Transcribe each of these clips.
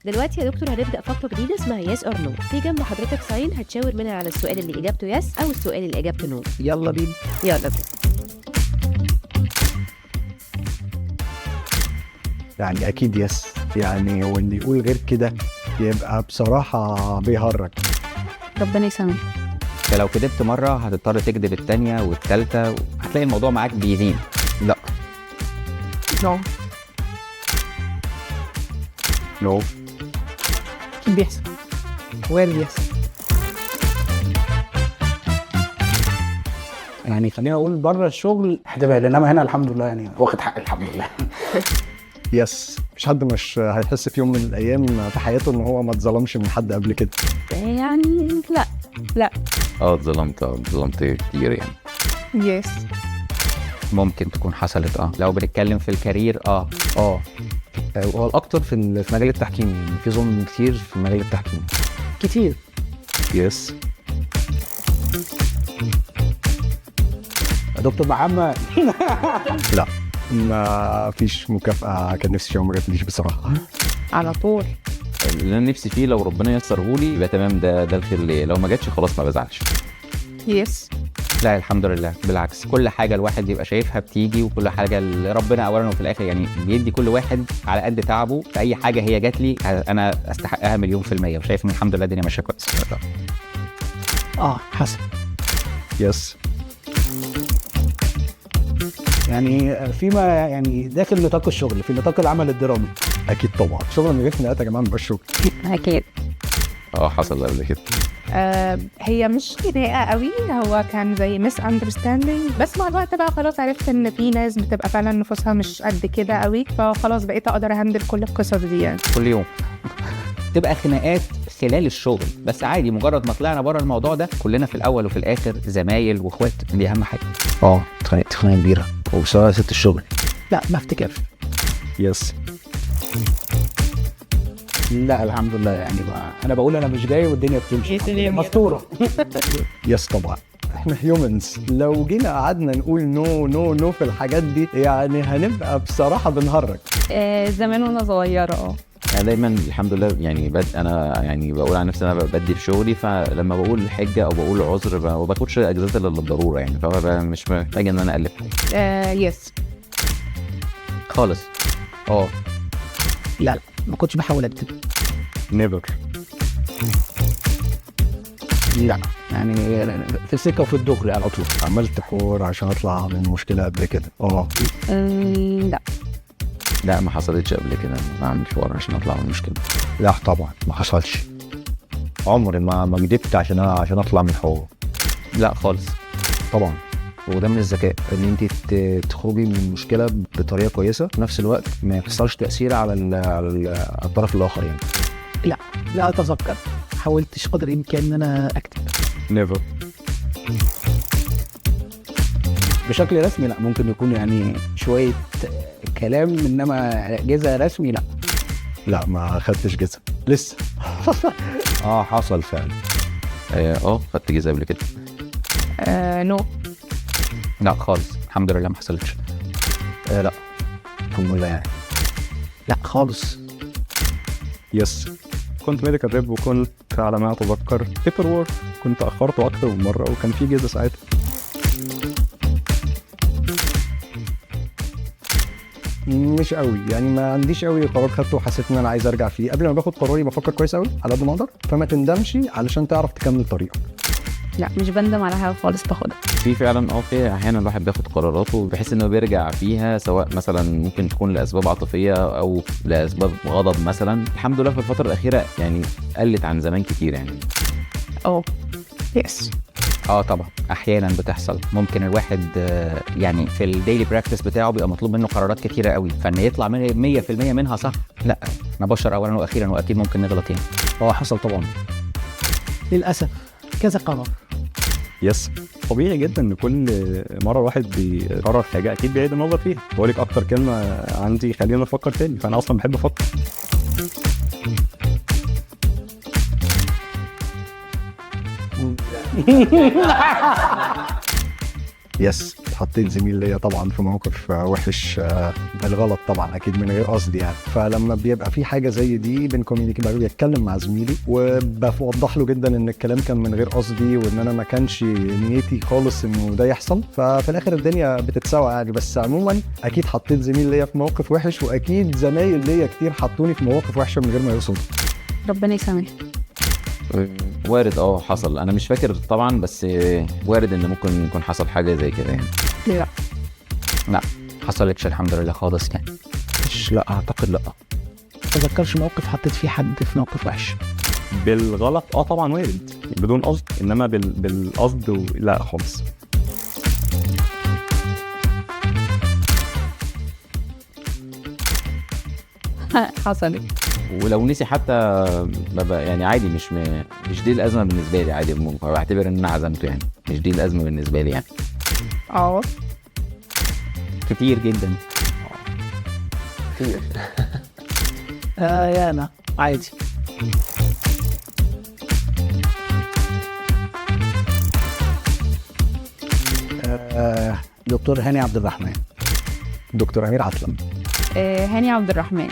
دلوقتي يا دكتور هنبدأ فقرة جديدة اسمها يس اور نو. في جنب حضرتك ساين هتشاور منها على السؤال اللي إجابته يس أو السؤال اللي إجابته نو. يلا بينا. يلا بينا. يعني اكيد يس، يعني واللي يقول غير كده يبقى بصراحة بيهرج. ربنا يسامحك. فلو كدبت مرة هتضطر تكدب التانية والتالتة، هتلاقي الموضوع معاك بيزيد. لا نو. نو اكيد بيحصل. وارد يحصل. يعني خلينا اقول بره الشغل هتبعد، انما هنا الحمد لله يعني واخد حق الحمد لله. يس، مش حد مش هيحس في يوم من الايام في حياته ان هو ما اتظلمش من حد قبل كده. يعني لا. اتظلمت كتير يعني. يس. ممكن تكون حصلت لو بنتكلم في الكارير هو الاكتر في مجال التحكيم، يعني في ظلم كتير في مجال التحكيم كتير. يس. دكتور محمد. لا، ما فيش مكافأة كان نفسي فيها وما جاتليش بصراحة. على طول. اللي انا نفسي فيه لو ربنا يسرهولي يبقى تمام، ده الخير ليه. لو ما جاتش خلاص ما بزعلش. يس. لا الحمد لله، بالعكس كل حاجة الواحد يبقى شايفها بتيجي، وكل حاجة اللي ربنا أولا وفي الآخر يعني بيدي كل واحد على قد تعبه. في أي حاجة هي جات لي أنا أستحقها 1,000,000%، وشايف إن الحمد لله الدنيا ماشية كويس. حسن. يس. يعني فيما يعني داخل نطاق الشغل، في نطاق العمل الدرامي. اكيد طبعا، شغل من غير خناقات يا جماعة مبقاش شغل. اكيد. حصل قبل كده. هي مش خناقه قوي، هو كان زي ميس اندرستاندينج، بس مع الوقت بقى خلاص عرفت ان في ناس بتبقى فعلا نفوسها مش قد كده قوي، فخلاص بقيت اقدر اهندل كل القصص دي يعني. كل يوم تبقى خناقات خلال الشغل، بس عادي مجرد ما طلعنا بره الموضوع ده كلنا في الاول وفي الاخر زمايل واخوات، دي اهم حاجه. اتخانقت خناقه كبيره وبسبب ست الشغل. لا ما افتكرش. يس. لا الحمد لله، يعني انا بقول انا مش جاي والدنيا بتمشي مستوره. يس طبعا، احنا هيومنز، لو جينا قعدنا نقول نو نو نو في الحاجات دي يعني هنبقى بصراحة بنهرج. زمان وانا صغيره. انا دايما الحمد لله يعني انا يعني بقول عن نفسي انا بدي في شغلي، فلما بقول حجه او بقول عذر ما باخدش اجازات الا للضروره يعني، فمش محتاج ان انا الف يس. خالص. لا ما كنتش بحاول اكتب. نيفر. لا يعني في السكه وفي الدغري على طول. عملت حوار عشان اطلع من مشكلة قبل كده. لا ما حصلتش قبل كده، ما عملتش حوار عشان اطلع من المشكله. لا طبعا ما حصلش، عمري ما كدبت عشان اطلع من حوار. لا خالص. طبعا، وده من الذكاء ان انت تخرجي من المشكله بطريقه كويسه، في نفس الوقت ما يحصلش تاثير على الطرف الاخر يعني. لا اتذكر حاولتش قدر الامكان ان انا اكتب. نيفر. بشكل رسمي لا، ممكن يكون يعني شويه كلام، انما جزء رسمي لا. لا ما خدتش جزء لسه. حصل فعلا. خدت جزء قبل كده. نو. لا خالص الحمد لله ما حصلتش. لا الحمد لله يعني. لا خالص. يس. كنت ميديكال ريب، وكنت على ما اتذكر بيبر وورك، كنت اخرته اكتر من مره وكان في جزء ساعتها. مش قوي يعني، ما عنديش قوي قرار خدته وحسيت ان انا عايز ارجع فيه. قبل ما باخد قراري بفكر كويس قوي على قد ما اقدر، فما تندمش علشان تعرف تكمل طريقك. لا مش بندم على حاجه خالص باخدها. في فعلا في احيانا الواحد بياخد قراراته بحيث انه بيرجع فيها، سواء مثلا ممكن تكون لاسباب عاطفيه او لاسباب غضب مثلا. الحمد لله في الفتره الاخيره يعني قلت عن زمان كتير يعني. يس. طبعا احيانا بتحصل. ممكن الواحد يعني في الديلي براكتس بتاعه بيبقى مطلوب منه قرارات كتيره قوي، فان يطلع 100% منها صح. لا انا بشر اولا واخيرا، واكيد ممكن نغلط يعني. حصل طبعا للاسف كذا قرار. يس. طبيعي جدا ان كل مره الواحد بيقرر حاجه اكيد بيعيد النظر فيها. بقول لك اكتر كلمه عندي خلينا نفكر تاني، فانا اصلا بحب افكر. يس. حطيت زميل ليا طبعا في موقف وحش بالغلط طبعا، اكيد من غير قصد يعني. فلما بيبقى في حاجه زي دي بنكوميونيكيت، بتكلم مع زميلي وبوضح له جدا ان الكلام كان من غير قصدي، وان انا ما كانش نيتي خالص انه ده يحصل. ففي الاخر الدنيا بتتساوى يعني. بس عموما اكيد حطيت زميل ليا في موقف وحش، واكيد زمايل ليا كتير حطوني في مواقف وحشه من غير ما يقصدوا. ربنا يسامح. وارد حصل، انا مش فاكر طبعا، بس وارد ان ممكن يكون حصل حاجه زي كده يعني. لا حصلتش الحمد لله خالص يعني. مش، لا اعتقد لا. ما اتذكرش موقف حطيت فيه حد في موقف وحش بالغلط طبعا وارد، بدون قصد، انما بالقصد لا خالص. حصلت. ولو نسي حتى ببقى يعني عادي، مش دي الازمه بالنسبه لي، عادي بعتبر ان انا عزمته يعني، مش دي الازمه بالنسبه لي يعني. كتير جدا. كتير. يا انا عادي. دكتور هاني عبد الرحمن. دكتور امير عتلم. هاني عبد الرحمن.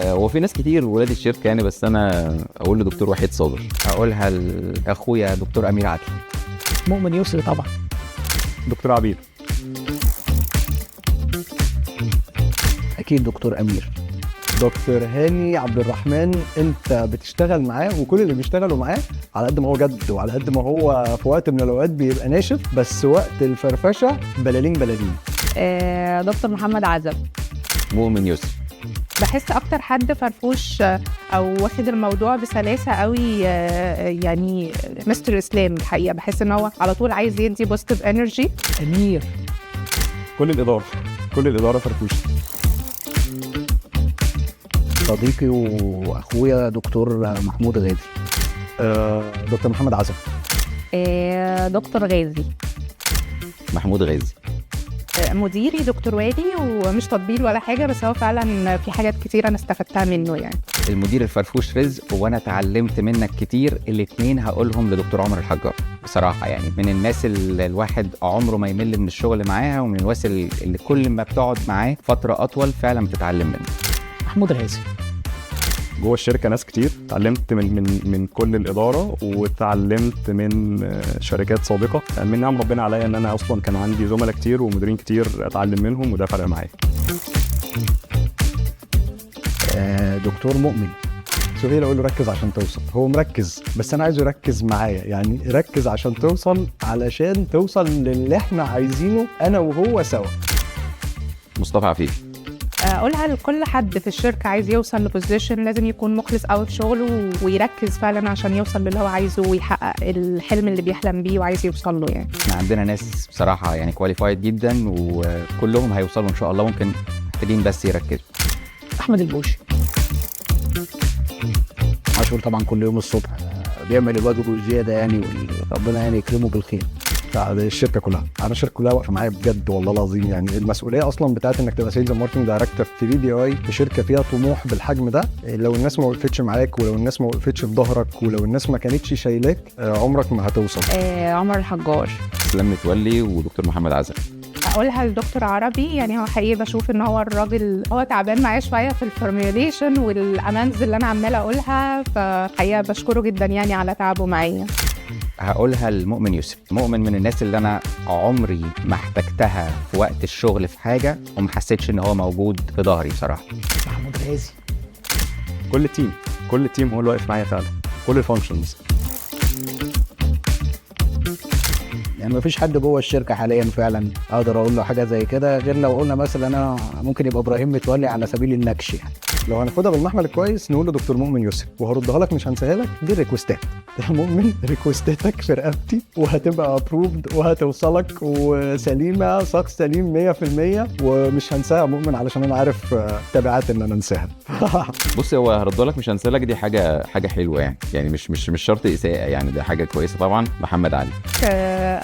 هو في ناس كتير ولاد الشركه يعني، بس انا اقول لدكتور وحيد صابر. اقولها لاخويا دكتور امير عتلم. مؤمن يسري طبعا. دكتور عبير. اكيد دكتور امير. دكتور هاني عبد الرحمن، انت بتشتغل معاه وكل اللي بيشتغلوا معاه على قد ما هو جد، وعلى قد ما هو في وقت من الاوقات بيبقى ناشف، بس وقت الفرفشه بلالين. دكتور محمد عزب. مؤمن يسري. بحس اكتر حد فرفوش او واخد الموضوع بسلاسه قوي يعني مستر اسلام. الحقيقه بحس ان هو على طول عايز يدي بوزيتيف انرجي. امير. كل الاداره فرفوشه. صديقي واخويا دكتور محمود غازي. دكتور محمد عزب. دكتور غازي. محمود غازي. مديري دكتور وادي، ومش تطبيل ولا حاجه، بس هو فعلا في حاجات كتير انا استفدتها منه يعني. المدير الفرفوش رزق، وانا اتعلمت منك كتير. الاثنين هقولهم لدكتور عمر الحجار بصراحه يعني، من الناس اللي الواحد عمره ما يمل من الشغل معاها، ومن الناس اللي كل ما بتقعد معاه فتره اطول فعلا بتتعلم منه. محمود غازي. جوه الشركه ناس كتير، اتعلمت من كل الاداره، واتعلمت من شركات سابقه. من نعم ربنا عليا ان انا اصلا كان عندي زملاء كتير ومديرين كتير اتعلم منهم، وده فرق معايا. دكتور مؤمن. سهيل اقول له ركز عشان توصل. هو مركز، بس انا عايزه يركز معايا يعني. ركز عشان توصل، علشان توصل للي احنا عايزينه انا وهو سوا. مصطفى عفيف. اقولها لكل حد في الشركه عايز يوصل لبوزيشن لازم يكون مخلص قوي في شغله، ويركز فعلا عشان يوصل للي هو عايزه، ويحقق الحلم اللي بيحلم بيه وعايز يوصل له يعني. احنا عندنا ناس بصراحه يعني كواليفايد جدا، وكلهم هيوصلوا ان شاء الله، ممكن محتاجين بس يركزوا. احمد البوشي. عاشور طبعا كل يوم الصبح بيعمل الواجب والزياده يعني، وربنا يعني يكرمه بالخير. الشركه كلها، انا الشركه كلها واقفه معايا بجد والله العظيم يعني. المسؤوليه اصلا بتاعت انك تبقى سيلز ماركتنج دايركتور في BBI في شركه فيها طموح بالحجم ده، لو الناس ما وقفتش معاك، ولو الناس ما وقفتش في ظهرك، ولو الناس ما كانتش شايلاك، عمرك ما هتوصل. عمر الحجار. اسلام متولي ودكتور محمد عزب. اقولها لدكتور عربي يعني. هو حقيقي بشوف ان هو الراجل هو تعبان معايا شويه في الفورميوليشن والامانز اللي انا عماله اقولها، فحقيقه بشكره جدا يعني على تعبه معايا. هقولها لمؤمن يسري. مؤمن من الناس اللي انا عمري ما احتجتها في وقت الشغل في حاجه، وما حسيتش ان هو موجود في ظهري بصراحه. محمود غازي. كل التيم هو اللي واقف معايا فعلا، كل الفانكشنز يعني. ما فيش حد جوه الشركه حاليا فعلا اقدر اقول له حاجه زي كده، غير لو قلنا مثلا انا ممكن يبقى ابراهيم متولي على سبيل النكش يعني. لو هناخدها بالمحمل الكويس نقول له دكتور مؤمن يسري، وهردها لك مش هنساها لك. دي ريكوستات يا مؤمن، ريكوستاتك في رقبتي، وهتبقى ابروفد وهتوصلك وسليمه، شخص سليم 100%، ومش هنساها مؤمن علشان انا عارف تبعات ان انا انساها. بص، هو هردها لك مش هنساها لك، دي حاجه حلوه يعني مش شرط اساءه يعني، ده حاجه كويسه طبعا. محمد علي.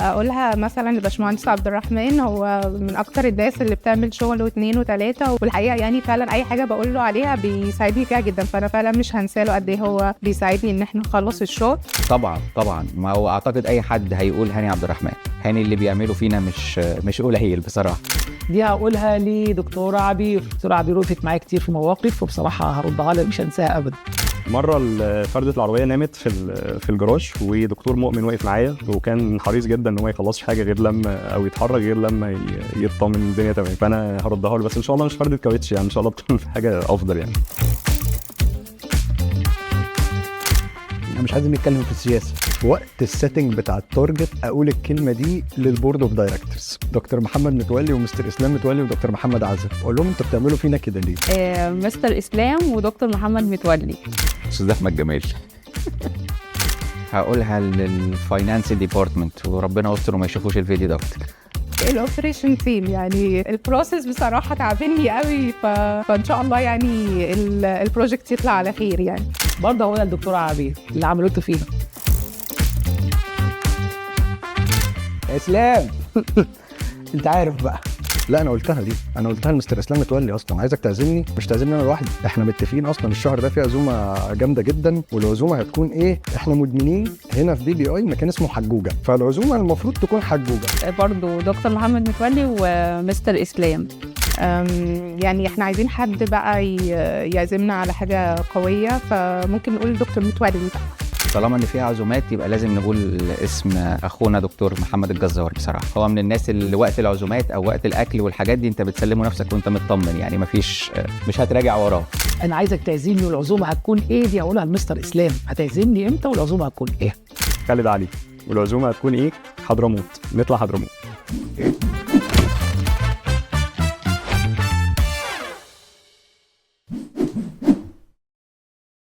اقولها مثلا لباشمهندس عبد الرحمن، هو من اكتر الناس اللي بتعمل شغل 2 و3، والحقيقه يعني فعلا اي حاجه بقول له عليها حاجه بيساعدني فيها جدا، فانا فعلا مش هنساله قد ايه هو بيساعدني ان احنا نخلص الشوط. طبعا طبعا، ما هو اعتقد اي حد هيقول هاني عبد الرحمن. هاني اللي بيعمله فينا مش قليل بصراحه. دي هقولها لدكتوره عبير. دكتوره عبير وقفت معايا كتير في مواقف، وبصراحه هردها لها مش هنساها ابدا. مره فردة العربيه نامت في الجراج، ودكتور مؤمن وقف معايا وكان حريص جدا ان هو ما يخلصش حاجه غير لما او يتحرك غير لما يطمن الدنيا تمام. فانا هردها له، بس ان شاء الله مش فردة كاوتش يعني، ان شاء الله تكون في حاجه افضل يعني. انا مش عايز نتكلم في السياسه. في وقت السيتنج بتاع التارجت اقول الكلمه دي للبورد اوف دايركتورز، دكتور محمد متولي ومستر اسلام متولي ودكتور محمد عزب، اقول لهم انتوا بتعملوا فينا كده ليه؟ مستر اسلام ودكتور محمد متولي. استاذ احمد جمال. هقولها للفاينانس ديبارتمنت، وربنا يستر وما يشوفوش الفيديو ده. الاوبريشن تيم، يعني البروسيس بصراحه تعبني قوي، فان شاء الله يعني البروجكت يطلع على خير يعني. برضه هقولها للدكتوره عبير اللي عملته فينا. اسلام انت عارف بقى. لا انا قلتها دي، انا قلتها لمستر اسلام متولي اصلا، عايزك تعزمني، مش تعزمني انا لوحدي، احنا متفقين اصلا الشهر ده في عزومه جامده جدا، والعزومه هتكون ايه؟ احنا مدمنين هنا في DBI مكان اسمه حجوجه، فالعزومه المفروض تكون حجوجه. برضه دكتور محمد متولي ومستر اسلام. يعني احنا عايزين حد بقى يعزمنا على حاجه قويه، فممكن نقول دكتور متولي بقى. طالما ان فيها عزومات يبقى لازم نقول اسم اخونا دكتور محمد الجزار. بصراحه هو من الناس اللي وقت العزومات او وقت الاكل والحاجات دي انت بتسلمه نفسك وانت مطمن، يعني مش هتراجع وراه. انا عايزك تعزمني، والعزومه هتكون ايه؟ دي هقولها لمستر اسلام. هتعزمني امتى والعزومه هتكون ايه؟ خالد علي، والعزومه هتكون ايه؟ حضرموت، نطلع حضرموت.